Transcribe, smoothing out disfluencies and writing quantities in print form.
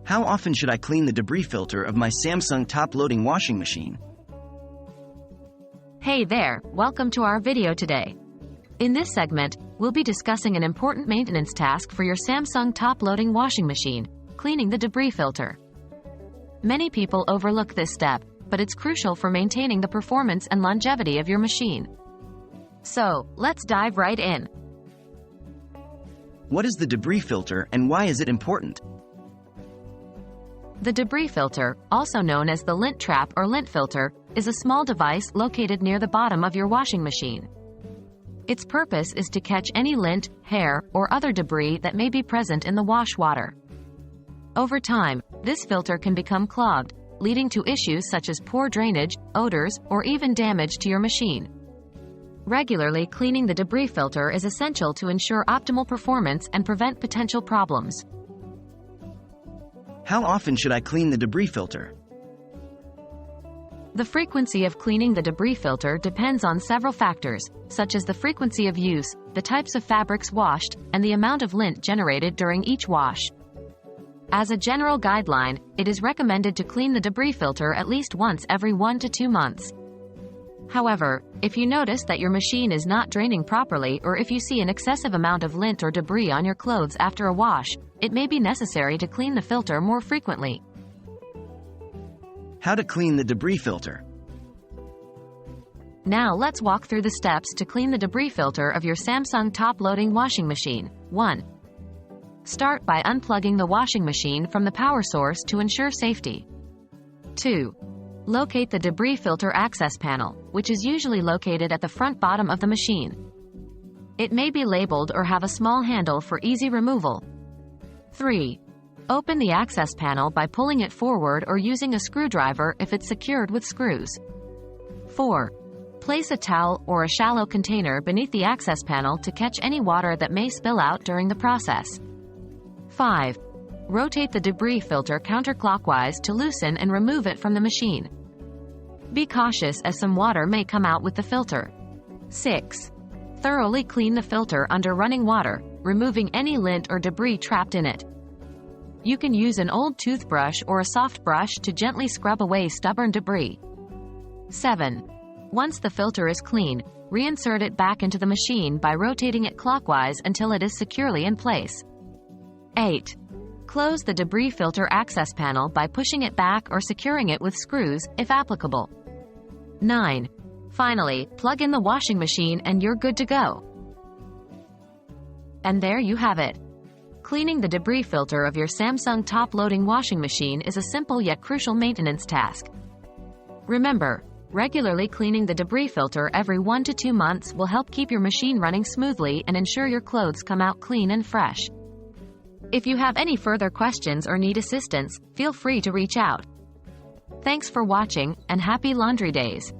How often should I clean the debris filter of my Samsung top-loading washing machine? Hey there, welcome to our video today. In this segment, we'll be discussing an important maintenance task for your Samsung top-loading washing machine, cleaning the debris filter. Many people overlook this step, but it's crucial for maintaining the performance and longevity of your machine. So, let's dive right in. What is the debris filter and why is it important? The debris filter, also known as the lint trap or lint filter, is a small device located near the bottom of your washing machine. Its purpose is to catch any lint, hair, or other debris that may be present in the wash water. Over time, this filter can become clogged, leading to issues such as poor drainage, odors, or even damage to your machine. Regularly cleaning the debris filter is essential to ensure optimal performance and prevent potential problems. How often should I clean the debris filter? The frequency of cleaning the debris filter depends on several factors, such as the frequency of use, the types of fabrics washed, and the amount of lint generated during each wash. As a general guideline, it is recommended to clean the debris filter at least once every 1 to 2 months. However, if you notice that your machine is not draining properly or if you see an excessive amount of lint or debris on your clothes after a wash, it may be necessary to clean the filter more frequently. How to clean the debris filter? Now let's walk through the steps to clean the debris filter of your Samsung top-loading washing machine. 1. Start by unplugging the washing machine from the power source to ensure safety. 2. Locate the debris filter access panel, which is usually located at the front bottom of the machine. It may be labeled or have a small handle for easy removal. 3. Open the access panel by pulling it forward or using a screwdriver if it's secured with screws. 4. Place a towel or a shallow container beneath the access panel to catch any water that may spill out during the process. 5. Rotate the debris filter counterclockwise to loosen and remove it from the machine. Be cautious as some water may come out with the filter. 6. Thoroughly clean the filter under running water, removing any lint or debris trapped in it. You can use an old toothbrush or a soft brush to gently scrub away stubborn debris. 7. Once the filter is clean, reinsert it back into the machine by rotating it clockwise until it is securely in place. 8. Close the debris filter access panel by pushing it back or securing it with screws, if applicable. 9. Finally, plug in the washing machine and you're good to go. And there you have it. Cleaning the debris filter of your Samsung top-loading washing machine is a simple yet crucial maintenance task. Remember, regularly cleaning the debris filter every 1 to 2 months will help keep your machine running smoothly and ensure your clothes come out clean and fresh. If you have any further questions or need assistance, feel free to reach out. Thanks for watching, and happy laundry days!